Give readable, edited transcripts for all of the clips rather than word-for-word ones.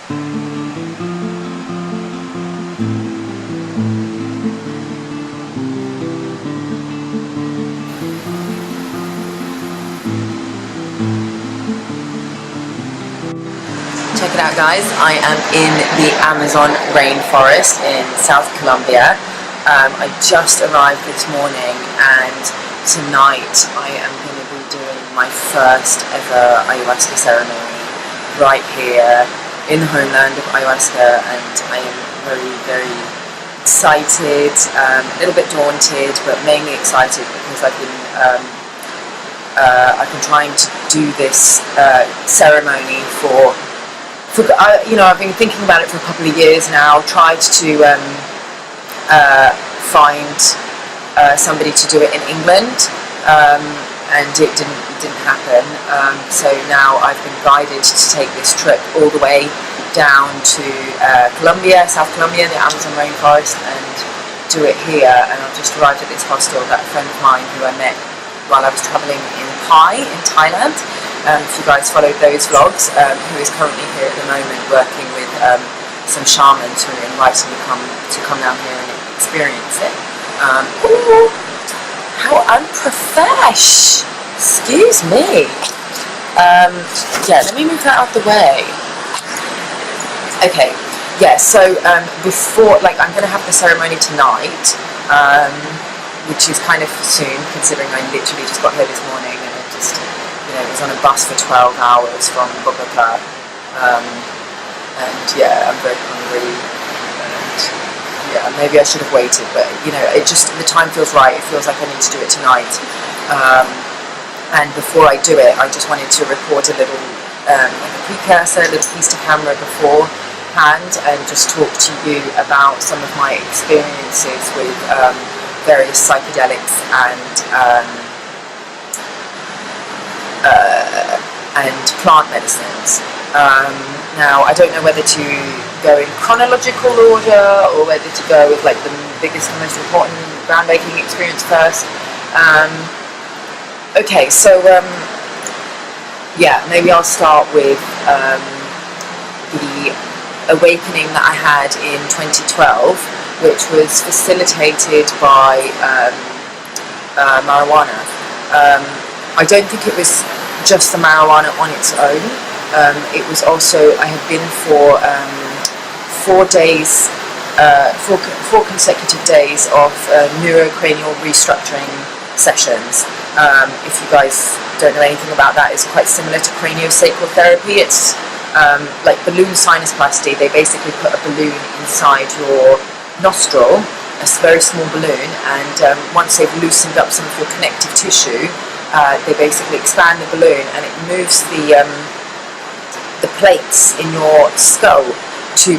Check it out, guys. I am in the Amazon rainforest in South Colombia. I just arrived this morning, and tonight I am going to be doing my first ever ayahuasca ceremony right here in the homeland of ayahuasca, and I am very, very excited, a little bit daunted, but mainly excited because I've been trying to do this ceremony for I've been thinking about it for a couple of years now. Tried to find somebody to do it in England, and it didn't happen. So now I've been guided to take this trip all the way down to Colombia, South Colombia, the Amazon rainforest, and do it here. And I've just arrived at this hostel that a friend of mine who I met while I was travelling in Pai in Thailand. If you guys followed those vlogs, who is currently here at the moment working with some shamans who are inviting me to come down here and experience it. Ooh, how unprofesh! Excuse me. Yeah, let me move that out the way. Okay, yeah, so before, I'm going to have the ceremony tonight, which is kind of soon, considering I literally just got here this morning, and it just... I was on a bus for 12 hours from Bogota, and yeah, I'm very hungry, and yeah, maybe I should have waited, but the time feels right. It feels like I need to do it tonight, and before I do it, I just wanted to record a little like a precursor, a little piece to camera beforehand, and just talk to you about some of my experiences with various psychedelics and plant medicines. Now, I don't know whether to go in chronological order or whether to go with the biggest and most important groundbreaking experience first. Okay, so yeah, maybe I'll start with the awakening that I had in 2012, which was facilitated by marijuana. I don't think it was just the marijuana on its own. It was also, I had been for 4 days, four consecutive days of neurocranial restructuring sessions. If you guys don't know anything about that, it's quite similar to craniosacral therapy. It's like balloon sinusplasty. They basically put a balloon inside your nostril, a very small balloon, and once they've loosened up some of your connective tissue, they basically expand the balloon, and it moves the plates in your skull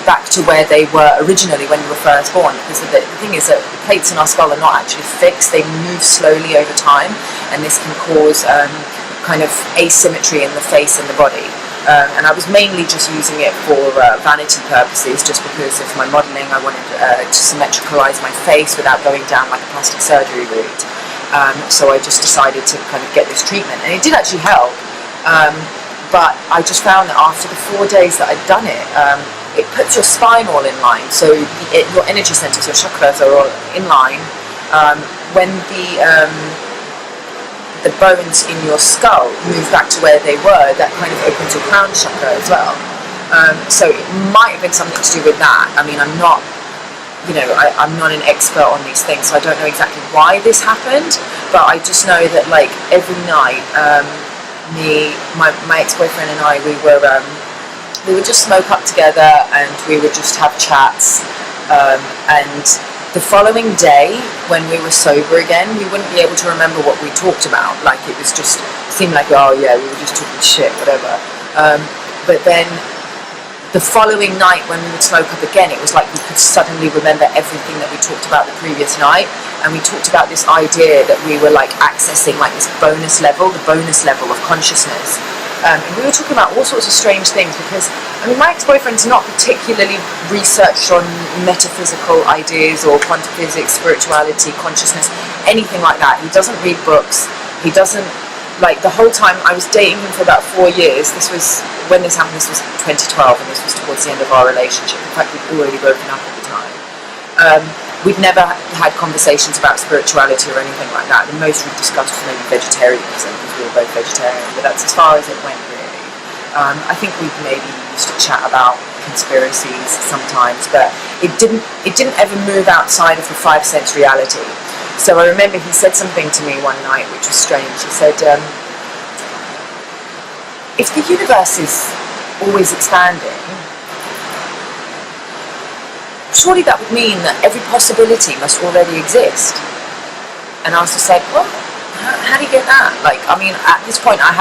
back to where they were originally when you were first born. Because the thing is that the plates in our skull are not actually fixed; they move slowly over time, and this can cause kind of asymmetry in the face and the body. And I was mainly just using it for vanity purposes, just because of my modelling. I wanted to symmetricalize my face without going down like a plastic surgery route. So I just decided to kind of get this treatment, and it did actually help. But I just found that after the 4 days that I'd done it, it puts your spine all in line. So your energy centers, your chakras are all in line. When the bones in your skull move back to where they were, that kind of opens your crown chakra as well. So it might have been something to do with that. I mean, I'm not an expert on these things, so I don't know exactly why this happened, but I just know that every night, my ex-boyfriend and I, we would just smoke up together, and we would just have chats, and the following day, when we were sober again, we wouldn't be able to remember what we talked about. It was just seemed like, oh yeah, we were just talking shit, whatever. But then the following night, when we would smoke up again, it was like we could suddenly remember everything that we talked about the previous night. And we talked about this idea that we were accessing this bonus level, the bonus level of consciousness. And we were talking about all sorts of strange things, because my ex-boyfriend's not particularly researched on metaphysical ideas or quantum physics, spirituality, consciousness, anything like that. He doesn't read books. He doesn't, the whole time I was dating him for about 4 years, this was when this happened, this was 2012, and this was towards the end of our relationship. In fact, we'd already broken up at the time. We'd never had conversations about spirituality or anything like that. The most we'd discussed was maybe vegetarianism, because we were both vegetarian, but that's as far as it went, really. I think we maybe used to chat about conspiracies sometimes, but it didn't ever move outside of the five sense reality. So I remember he said something to me one night which was strange. He said, if the universe is always expanding, surely that would mean that every possibility must already exist. And I was just like, what? How do you get that? Like, I mean, at this point I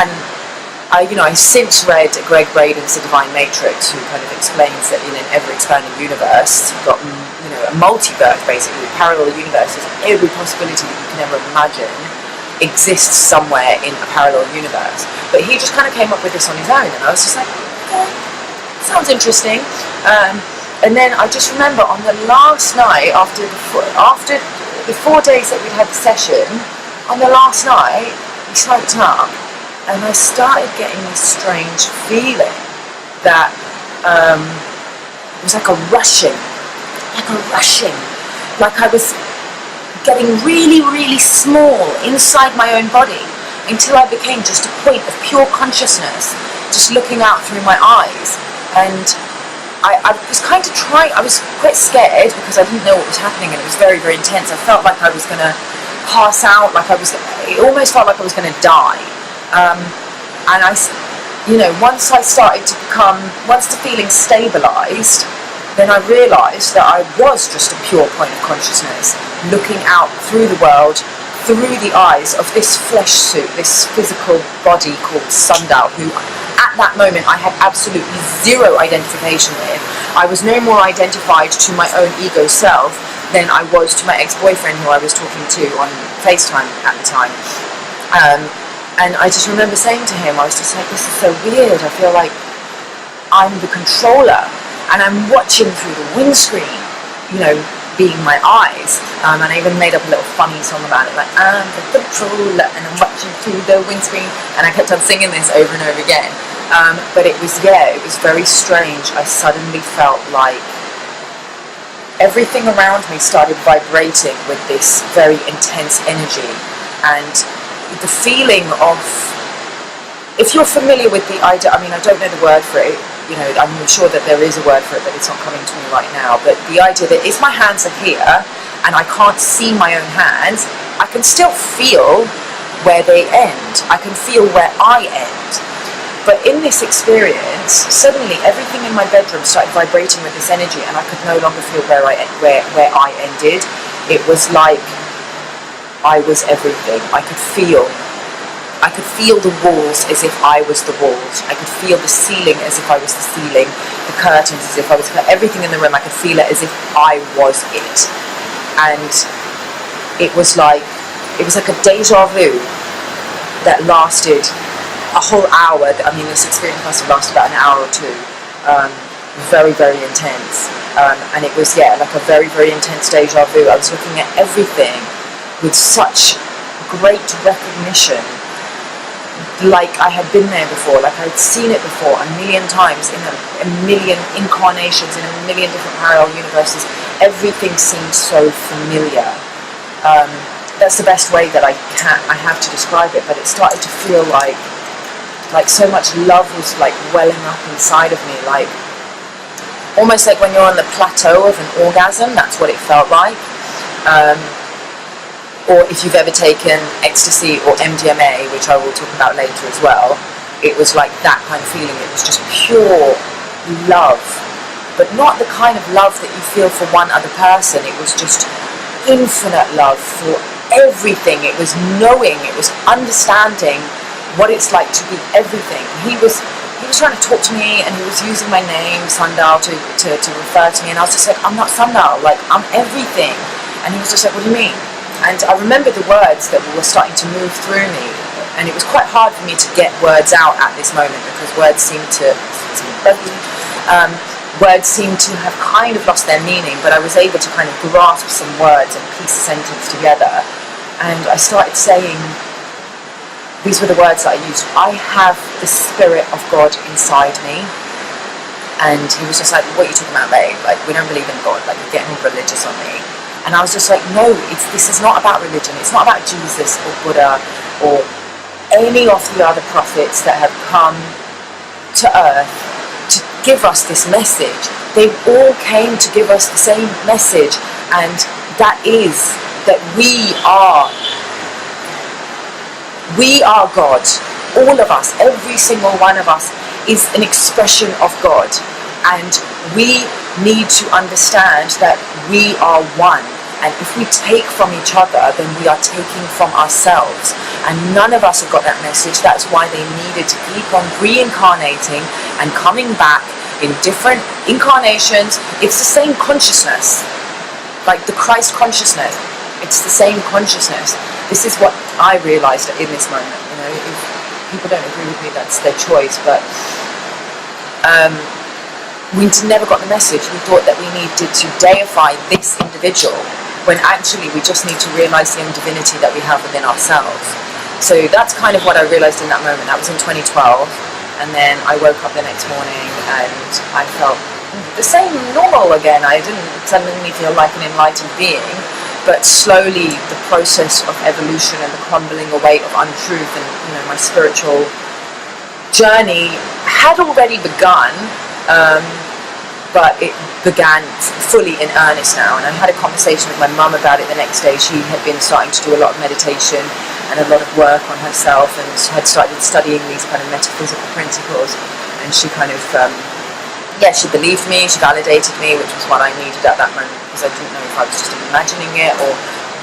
since read Gregg Braden's The Divine Matrix, who kind of explains that in an ever-expanding universe, you've got, a multiverse, basically, parallel universes. Every possibility that you can ever imagine exists somewhere in a parallel universe. But he just kind of came up with this on his own, and I was just like, okay, sounds interesting. And then I just remember on the last night, after the 4 days that we'd had the session, on the last night, we smoked up, and I started getting this strange feeling that it was like a rushing, like I was getting really, really small inside my own body, until I became just a point of pure consciousness, just looking out through my eyes. And I was kind of I was quite scared, because I didn't know what was happening, and it was very, very intense. I felt like I was going to pass out, it almost felt like I was going to die. And once the feeling stabilised, then I realised that I was just a pure point of consciousness, looking out through the world, through the eyes of this flesh suit, this physical body called Sundial, who at that moment I had absolutely zero identification with. I was no more identified to my own ego self than I was to my ex-boyfriend, who I was talking to on FaceTime at the time. And I just remember saying to him, I was just like, this is so weird. I feel like I'm the controller, and I'm watching through the windscreen, being my eyes. And I even made up a little funny song about it, like, I'm the controller, and I'm watching through the windscreen. And I kept on singing this over and over again. But it was very strange. I suddenly felt like everything around me started vibrating with this very intense energy. And the feeling of, if you're familiar with the idea, I mean, I don't know the word for it, I'm sure that there is a word for it, but it's not coming to me right now, but the idea that if my hands are here and I can't see my own hands, I can still feel where they end. I can feel where I end. But in this experience, suddenly everything in my bedroom started vibrating with this energy, and I could no longer feel where I ended. It was like I was everything. I could feel the walls as if I was the walls. I could feel the ceiling as if I was the ceiling. The curtains as if I was everything in the room. I could feel it as if I was it. And it was like a deja vu that lasted a whole hour. I mean, this experience must have lasted about an hour or two. Very, very intense. And it was, like a very, very intense deja vu. I was looking at everything with such great recognition, like I had been there before, like I'd seen it before a million times, in a million incarnations, in a million different parallel universes. Everything seemed so familiar. That's the best way that I have to describe it, but it started to feel like so much love was like welling up inside of me, like almost like when you're on the plateau of an orgasm. That's what it felt like. Or if you've ever taken ecstasy or MDMA, which I will talk about later as well, it was like that kind of feeling. It was just pure love, but not the kind of love that you feel for one other person. It was just infinite love for everything. It was knowing, it was understanding what it's like to be everything. He was trying to talk to me, and he was using my name, Sundial, to refer to me, and I was just like, I'm not Sundial, like, I'm everything. And he was just like, what do you mean? And I remember the words that were starting to move through me, and it was quite hard for me to get words out at this moment, because words seemed to have kind of lost their meaning, but I was able to kind of grasp some words and piece a sentence together. And I started saying these were the words that I used. I have the Spirit of God inside me. And he was just like, what are you talking about, babe? Like, we don't believe in God. Like, you're getting all religious on me. And I was just like, no, this is not about religion. It's not about Jesus or Buddha or any of the other prophets that have come to earth to give us this message. They all came to give us the same message, and that is that we are God. All of us, every single one of us is an expression of God, and we need to understand that we are one. And if we take from each other, then we are taking from ourselves. And none of us have got that message. That's why they needed to keep on reincarnating and coming back in different incarnations. It's the same consciousness, like the Christ consciousness. It's the same consciousness. This is what I realized in this moment. You know, if people don't agree with me, that's their choice. But we never got the message. We thought that we needed to deify this individual, when actually we just need to realize the own divinity that we have within ourselves. So that's kind of what I realized in that moment. That was in 2012. And then I woke up the next morning and I felt the same normal again. I didn't suddenly feel like an enlightened being, but slowly the process of evolution and the crumbling away of untruth and, you know, my spiritual journey had already begun, but it began fully in earnest now. And I had a conversation with my mum about it the next day. She had been starting to do a lot of meditation and a lot of work on herself, and had started studying these kind of metaphysical principles. And she kind of, she believed me, she validated me, which was what I needed at that moment, because I didn't know if I was just imagining it or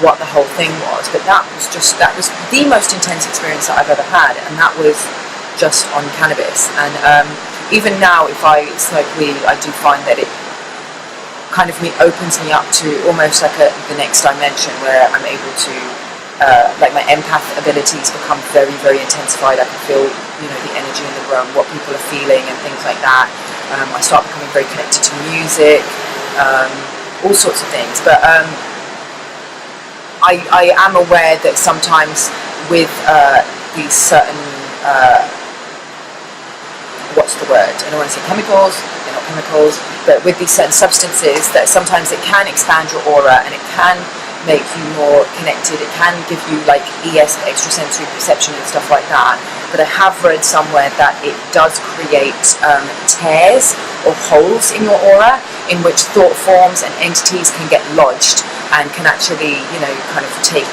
what the whole thing was. But that was the most intense experience that I've ever had, and that was just on cannabis. And even now, if I smoke weed, I do find that it kind of opens me up to almost like the next dimension, where I'm able to, like, my empath abilities become very, very intensified. I can feel, you know, the energy in the room, what people are feeling and things like that. I start becoming very connected to music, all sorts of things. But I am aware that sometimes with these certain what's the word? I don't want to say chemicals, they're not chemicals, but with these certain substances, that sometimes it can expand your aura and it can make you more connected. It can give you like extrasensory perception and stuff like that. But I have read somewhere that it does create tears or holes in your aura, in which thought forms and entities can get lodged and can actually, you know, kind of take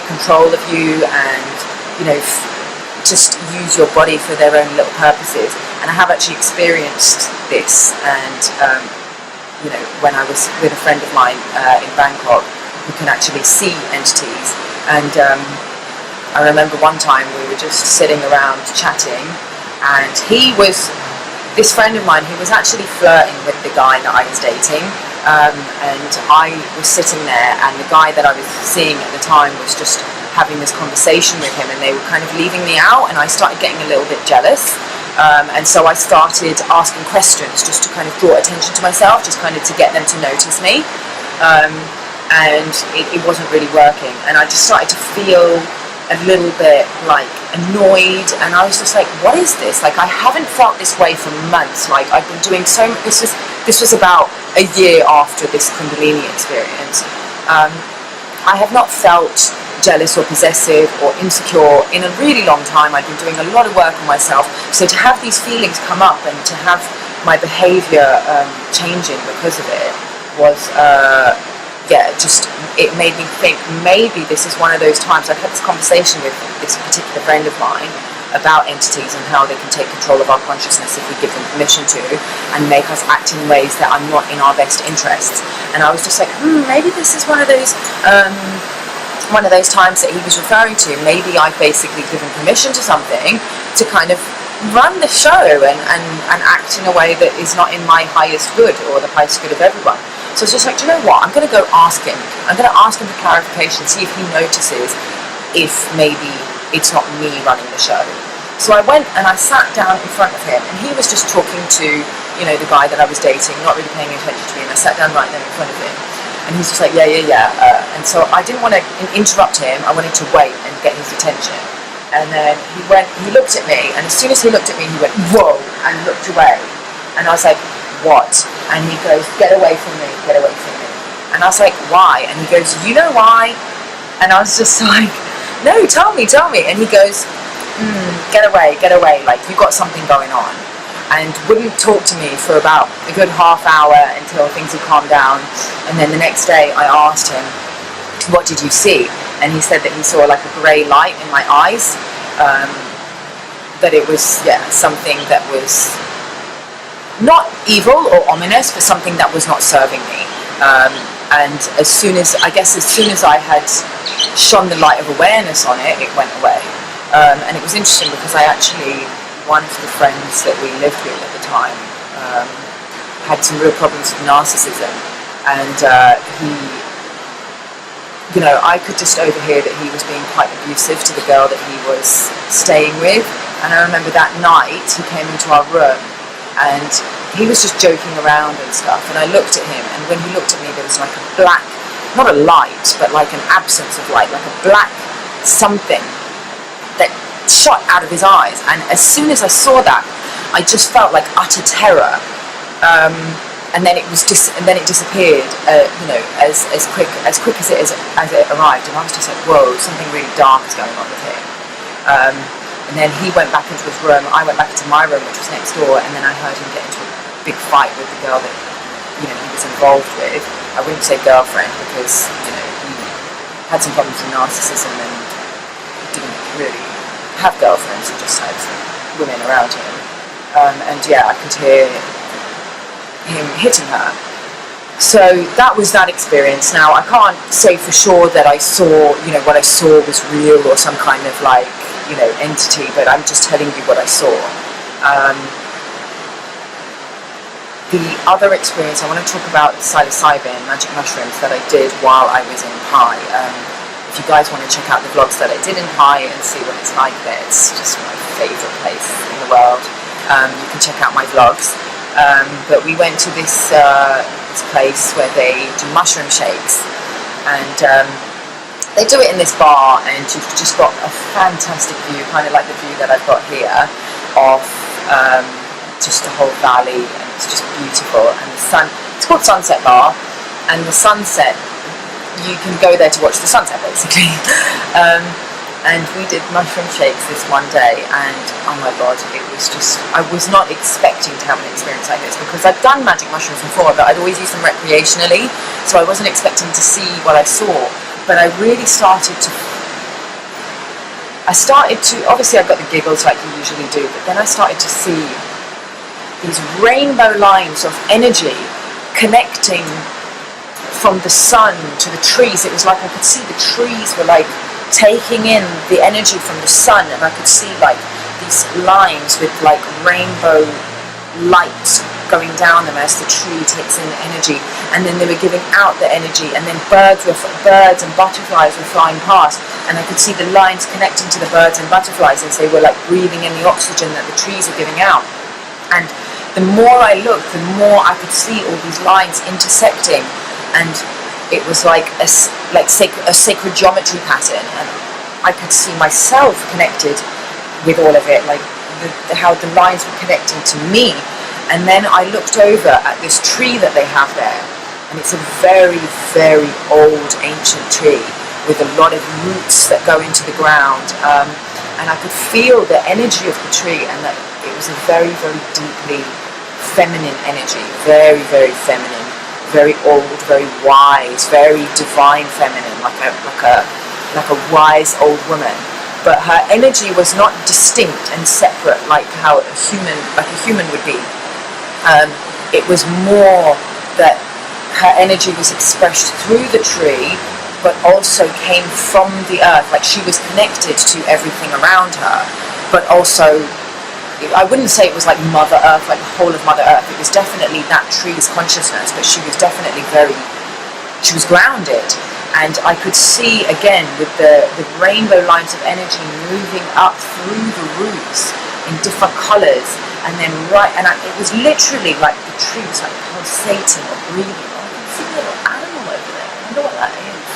control of you and, you know, just use your body for their own little purposes. And I have actually experienced this, and you know, when I was with a friend of mine in Bangkok, who can actually see entities. And I remember one time we were just sitting around chatting, and this friend of mine, he was actually flirting with the guy that I was dating, and I was sitting there, and the guy that I was seeing at the time was just having this conversation with him, and they were kind of leaving me out, and I started getting a little bit jealous, and so I started asking questions just to kind of draw attention to myself, just kind of to get them to notice me, and it wasn't really working, and I just started to feel a little bit like annoyed, and I was just like, what is this? Like, I haven't felt this way for months. Like, I've been doing so much. This was about a year after this Kundalini experience. I have not felt jealous or possessive or insecure in a really long time. I've been doing a lot of work on myself, so to have these feelings come up and to have my behavior changing because of it was it made me think maybe this is one of those times. I've had this conversation with this particular friend of mine about entities and how they can take control of our consciousness if we give them permission to, and make us act in ways that are not in our best interests. And I was just like, maybe this is one of those times that he was referring to. Maybe I've basically given permission to something to kind of run the show and act in a way that is not in my highest good or the highest good of everyone. So it's just like, do you know what? I'm going to go ask him. I'm going to ask him for clarification, see if he notices if maybe it's not me running the show. So I went and I sat down in front of him, and he was just talking to, you know, the guy that I was dating, not really paying attention to me, and I sat down right there in front of him. And he's just like, yeah. And so I didn't want to interrupt him. I wanted to wait and get his attention. And then he looked at me, and as soon as he looked at me, he went, whoa, and looked away. And I was like, what? And he goes, get away from me, get away from me. And I was like, why? And he goes, you know why? And I was just like, no, tell me. And he goes, get away, like you got something going on. And wouldn't talk to me for about a good half hour until things had calmed down. And then the next day I asked him, what did you see? And he said that he saw like a grey light in my eyes, that it was something that was not evil or ominous, but something that was not serving me. And as soon as I had shone the light of awareness on it, it went away. And it was interesting because one of the friends that we lived with at the time had some real problems with narcissism, and I could just overhear that he was being quite abusive to the girl that he was staying with. And I remember that night he came into our room and he was just joking around and stuff, and I looked at him, and when he looked at me there was like a black, not a light, but like an absence of light, like a black something that shot out of his eyes. And as soon as I saw that, I just felt like utter terror, and then it disappeared, as quick as it arrived. And I was just like, whoa, something really dark is going on with him. And then he went back into his room, I went back into my room, which was next door, and then I heard him get into a big fight with the girl that he was involved with. I wouldn't say girlfriend, because he had some problems with narcissism and didn't really have girlfriends, he just had women around him. I could hear him hitting her. So that was that experience. Now I can't say for sure that I saw, what I saw was real or some kind of like, entity, but I'm just telling you what I saw. The other experience, I want to talk about psilocybin, magic mushrooms, that I did while I was in Pi. If you guys want to check out the vlogs that I did in Pi and see what it's like there, it's just my favourite place in the world. You can check out my vlogs. But we went to this place where they do mushroom shakes, and they do it in this bar, and you've just got a fantastic view, kind of like the view that I've got here, of just the whole valley, and it's just beautiful. And the sun, it's called Sunset Bar, and the sunset, you can go there to watch the sunset basically. And we did mushroom shakes this one day, and oh my god, it was just, I was not expecting to have an experience like this, because I've done magic mushrooms before, but I'd always used them recreationally, so I wasn't expecting to see what I saw. But I really started to, obviously I got the giggles like you usually do, but then I started to see these rainbow lines of energy connecting from the sun to the trees. It was like I could see the trees were like taking in the energy from the sun, and I could see like these lines with like rainbow light going down them as the tree takes in the energy, and then they were giving out the energy, and then birds and butterflies were flying past, and I could see the lines connecting to the birds and butterflies as they were like breathing in the oxygen that the trees were giving out. And the more I looked, the more I could see all these lines intersecting, and it was like a sacred geometry pattern, and I could see myself connected with all of it, like how the lines were connecting to me. And then I looked over at this tree that they have there, and it's a very, very old ancient tree with a lot of roots that go into the ground, and I could feel the energy of the tree, and that it was a very, very deeply feminine energy, very, very feminine, very old, very wise, very divine feminine, like a wise old woman. But her energy was not distinct and separate like how a human would be. It was more that her energy was expressed through the tree, but also came from the earth, like she was connected to everything around her, but also, I wouldn't say it was like Mother Earth, like the whole of Mother Earth. It was definitely that tree's consciousness, but she was definitely she was grounded. And I could see, again, with the rainbow lines of energy moving up through the roots in different colours, and then it was literally like the tree was like pulsating or breathing. I can see a little animal over there. I wonder what that is.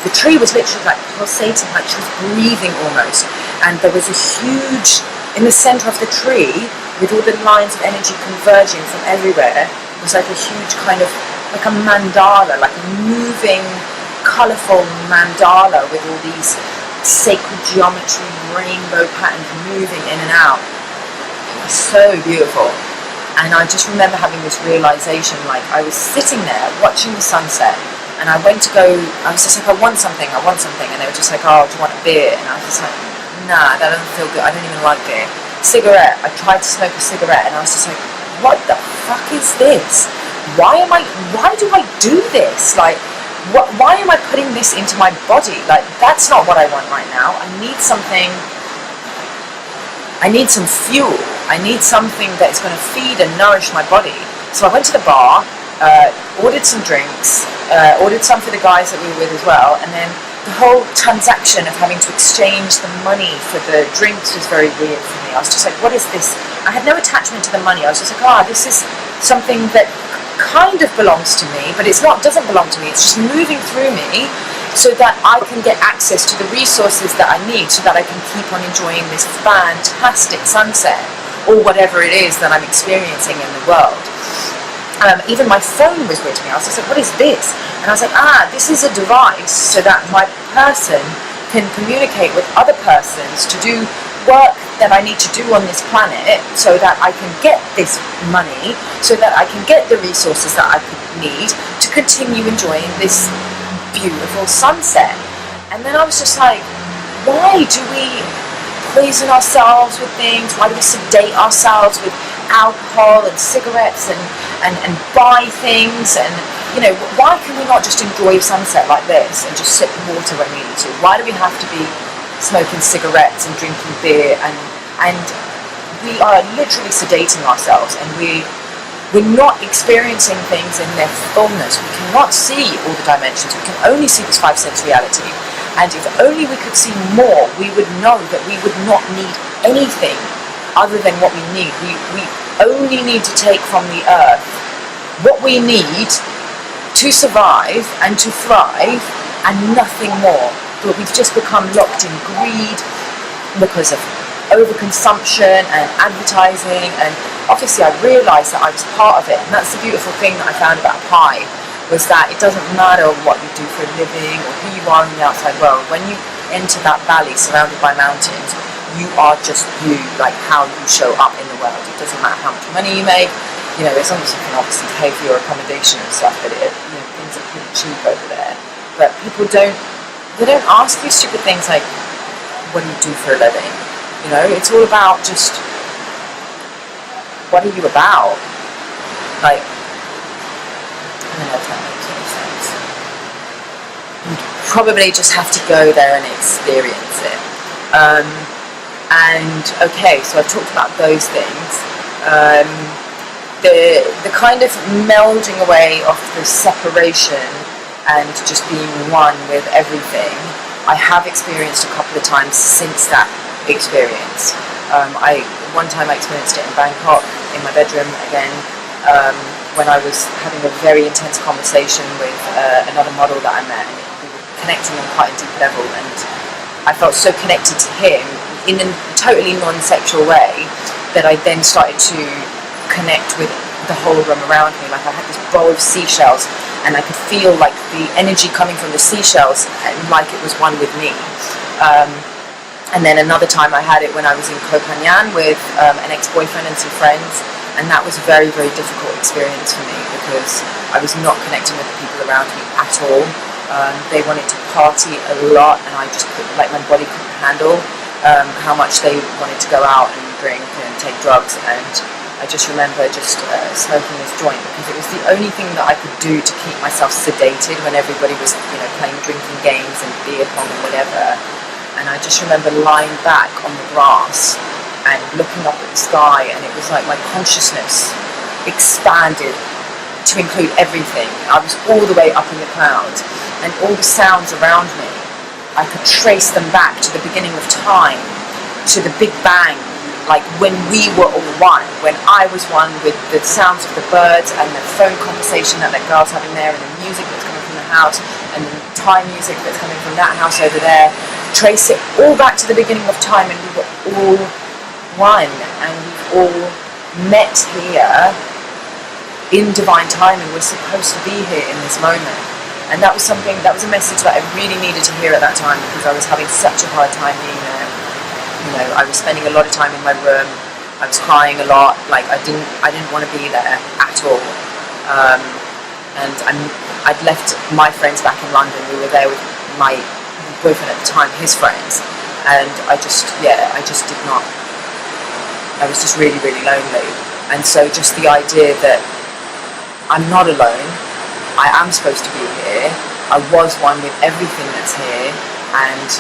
the tree was literally like pulsating, like she was breathing almost. And there was a huge, in the center of the tree, with all the lines of energy converging from everywhere, was like a huge kind of, like a mandala, like a moving, colourful mandala with all these sacred geometry, rainbow patterns moving in and out. It was so beautiful. And I just remember having this realization, like I was sitting there watching the sunset, and I went to go, I was just like, I want something, and they were just like, oh, do you want a beer? And I was just like, nah, that doesn't feel good, I don't even like beer. Cigarette, I tried to smoke a cigarette, and I was just like, what the fuck is this? Why do I do this? Like, why am I putting this into my body? Like, that's not what I want right now. I need something, I need some fuel. I need something that's going to feed and nourish my body. So I went to the bar, ordered some drinks, ordered some for the guys that we were with as well, and then the whole transaction of having to exchange the money for the drinks was very weird for me. I was just like, what is this? I had no attachment to the money. I was just like, this is something that kind of belongs to me, but it's not, doesn't belong to me. It's just moving through me so that I can get access to the resources that I need so that I can keep on enjoying this fantastic sunset or whatever it is that I'm experiencing in the world. Even my phone was with me. I was just like, what is this? And I was like, this is a device so that my person can communicate with other persons to do work that I need to do on this planet so that I can get this money, so that I can get the resources that I need to continue enjoying this beautiful sunset. And then I was just like, why do we poison ourselves with things? Why do we sedate ourselves with alcohol and cigarettes and buy things? And, you know, why can we not just enjoy a sunset like this and just sip water when we need to? Why do we have to be smoking cigarettes and drinking beer? And we are literally sedating ourselves, and we're not experiencing things in their fullness. We cannot see all the dimensions. We can only see this 5 sense reality. And if only we could see more, we would know that we would not need anything other than what we need. We only need to take from the earth what we need to survive and to thrive, and nothing more. But we've just become locked in greed because of overconsumption and advertising, and obviously I realised that I was part of it. And that's the beautiful thing that I found about Pi, was that it doesn't matter what you do for a living or who you are in the outside world. When you enter that valley surrounded by mountains, you are just you, like how you show up in the world. It doesn't matter how much money you make, you know, as long as you can obviously pay for your accommodation and stuff, but things are pretty cheap over there. But people don't ask you stupid things like, what do you do for a living? You know, it's all about just, what are you about? Like, I don't know if that makes any sense. You probably just have to go there and experience it. And okay, so I've talked about those things. The kind of melding away of the separation and just being one with everything, I have experienced a couple of times since that experience. One time I experienced it in Bangkok, in my bedroom again, when I was having a very intense conversation with another model that I met, and we were connecting on quite a deep level, and I felt so connected to him in a totally non-sexual way that I then started to connect with the whole room around me. Like I had this bowl of seashells, and I could feel like the energy coming from the seashells, and like it was one with me. And then another time I had it when I was in Koh Phangan with an ex-boyfriend and some friends, and that was a very, very difficult experience for me because I was not connecting with the people around me at all. They wanted to party a lot, and I just couldn't, like my body couldn't handle how much they wanted to go out and drink and take drugs. And I just remember just smoking this joint because it was the only thing that I could do to keep myself sedated when everybody was, you know, playing drinking games and beer pong and whatever. And I just remember lying back on the grass and looking up at the sky, and it was like my consciousness expanded to include everything. I was all the way up in the clouds, and all the sounds around me, I could trace them back to the beginning of time, to the Big Bang, like when we were all one, when I was one with the sounds of the birds and the phone conversation that girl's having there, and the music that's coming from the house, and the Thai music that's coming from that house over there, trace it all back to the beginning of time, and we were all one, and we've all met here in divine timing. We're supposed to be here in this moment. And that was a message that I really needed to hear at that time, because I was having such a hard time being there. You know, I was spending a lot of time in my room. I was crying a lot. Like, I didn't want to be there at all. And I'd left my friends back in London. We were there with my boyfriend at the time, his friends, and I just did not. I was just really, really lonely. And so just the idea that I'm not alone, I am supposed to be here, I was one with everything that's here, and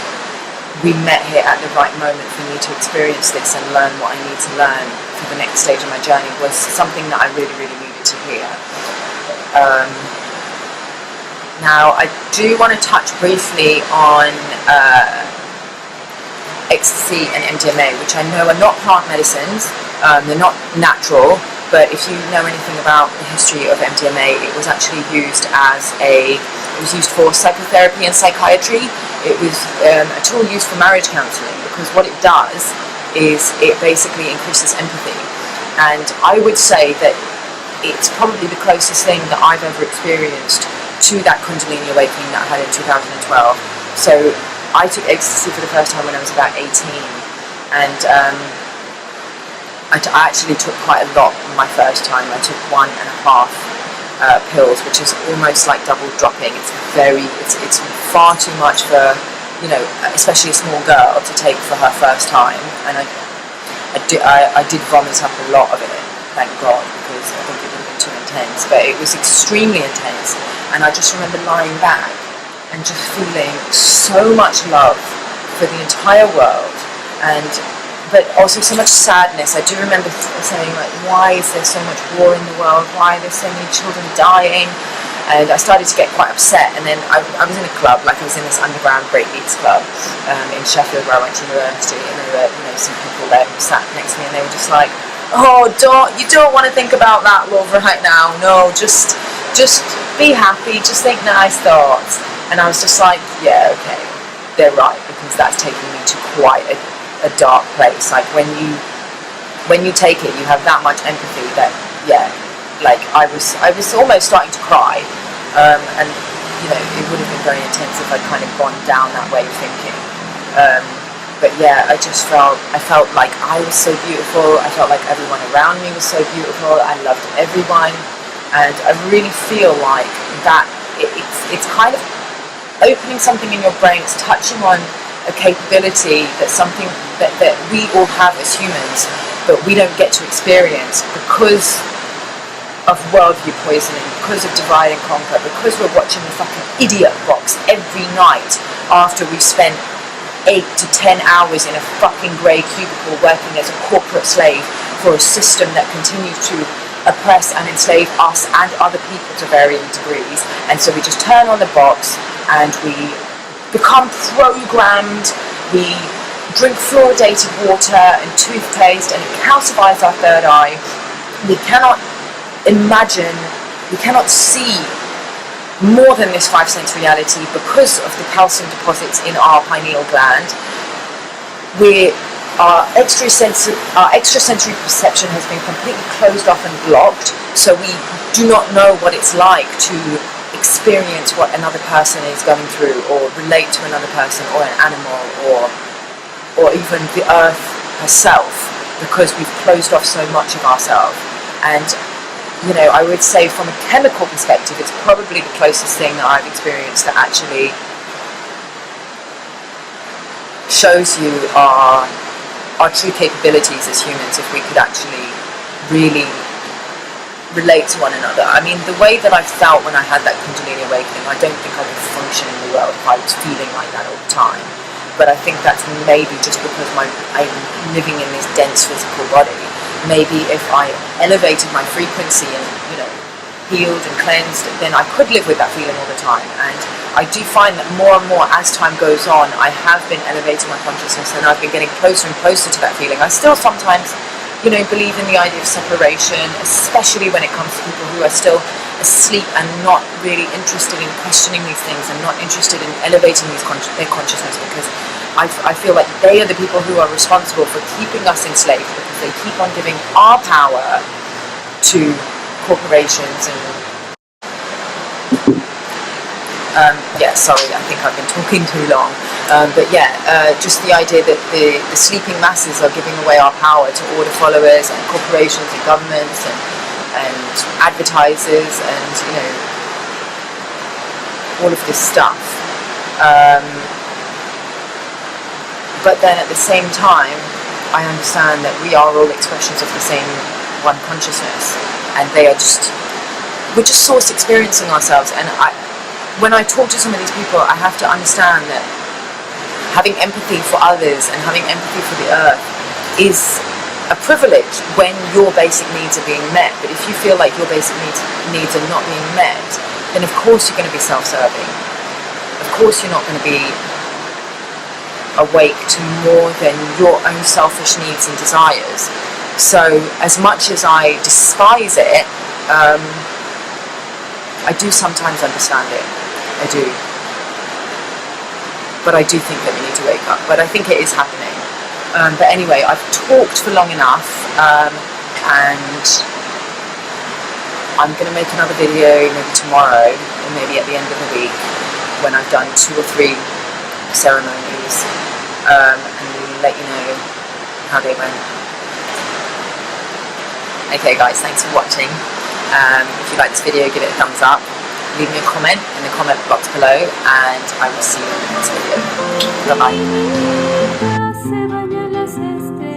we met here at the right moment for me to experience this and learn what I need to learn for the next stage of my journey, was something that I really, really needed to hear. Now, I do want to touch briefly on ecstasy and MDMA, which I know are not plant medicines, they're not natural, but if you know anything about the history of MDMA, it was actually used for psychotherapy and psychiatry. It was a tool used for marriage counselling, because what it does is it basically increases empathy. And I would say that it's probably the closest thing that I've ever experienced to that Kundalini awakening that I had in 2012. So I took ecstasy for the first time when I was about 18, and I actually took quite a lot my first time. I took 1.5 pills, which is almost like double dropping. It's far too much for, you know, especially a small girl to take for her first time. And I did vomit up a lot of it, thank God, because I think it would have been too intense. But it was extremely intense, and I just remember lying back and just feeling so much love for the entire world, but also so much sadness. I do remember saying, like, why is there so much war in the world? Why are there so many children dying? And I started to get quite upset. And then I was in a club, like I was in this underground breakbeats club in Sheffield, where I went to university, and there were, you know, some people there who sat next to me, and they were just like, oh, you don't want to think about that, love, right now. No, just be happy, just think nice thoughts. And I was just like, yeah, okay, they're right, because that's taking me to quite a dark place. Like, when you take it, you have that much empathy that, yeah, like I was almost starting to cry, and you know, it would have been very intense if I'd kind of gone down that way of thinking. But yeah, I felt like I was so beautiful. I felt like everyone around me was so beautiful. I loved everyone, and I really feel like that it's kind of opening something in your brain. It's touching on a capability that's something that we all have as humans, but we don't get to experience because of worldview poisoning, because of divide and conquer, because we're watching the fucking idiot box every night after we've spent 8 to 10 hours in a fucking grey cubicle working as a corporate slave for a system that continues to oppress and enslave us and other people to varying degrees. And so we just turn on the box and we become programmed, we drink fluoridated water and toothpaste, and it calcifies our third eye. We cannot imagine, we cannot see more than this 5 sense reality because of the calcium deposits in our pineal gland. Our extrasensory perception has been completely closed off and blocked, so we do not know what it's like to experience what another person is going through, or relate to another person, or an animal, or even the earth herself, because we've closed off so much of ourselves. And you know, I would say from a chemical perspective, it's probably the closest thing that I've experienced that actually shows you our true capabilities as humans, if we could actually really relate to one another. I mean, the way that I felt when I had that Kundalini awakening, I don't think I could function in the world if I was feeling like that all the time. But I think that's maybe just because I'm living in this dense physical body. Maybe if I elevated my frequency and, you know, healed and cleansed, then I could live with that feeling all the time. And I do find that more and more as time goes on, I have been elevating my consciousness, and I've been getting closer and closer to that feeling. I still sometimes you know, believe in the idea of separation, especially when it comes to people who are still asleep and not really interested in questioning these things and not interested in elevating their consciousness, because I feel like they are the people who are responsible for keeping us enslaved, because they keep on giving our power to corporations and yeah, sorry, I think I've been talking too long. But yeah, just the idea that the sleeping masses are giving away our power to order followers and corporations and governments and advertisers and, you know, all of this stuff. But then at the same time, I understand that we are all expressions of the same one consciousness, and we're just source experiencing ourselves. And when I talk to some of these people, I have to understand that having empathy for others and having empathy for the earth is a privilege when your basic needs are being met. But if you feel like your basic needs are not being met, then of course you're going to be self-serving. Of course you're not going to be awake to more than your own selfish needs and desires. So as much as I despise it, I do sometimes understand it. I do. But I do think that we need to wake up. But I think it is happening. But anyway, I've talked for long enough, and I'm going to make another video maybe tomorrow, or maybe at the end of the week, when I've done 2 or 3 ceremonies, and let you know how they went. Okay guys, thanks for watching. If you like this video, give it a thumbs up. Leave me a comment in the comment box below, and I will see you in the next video. Bye bye.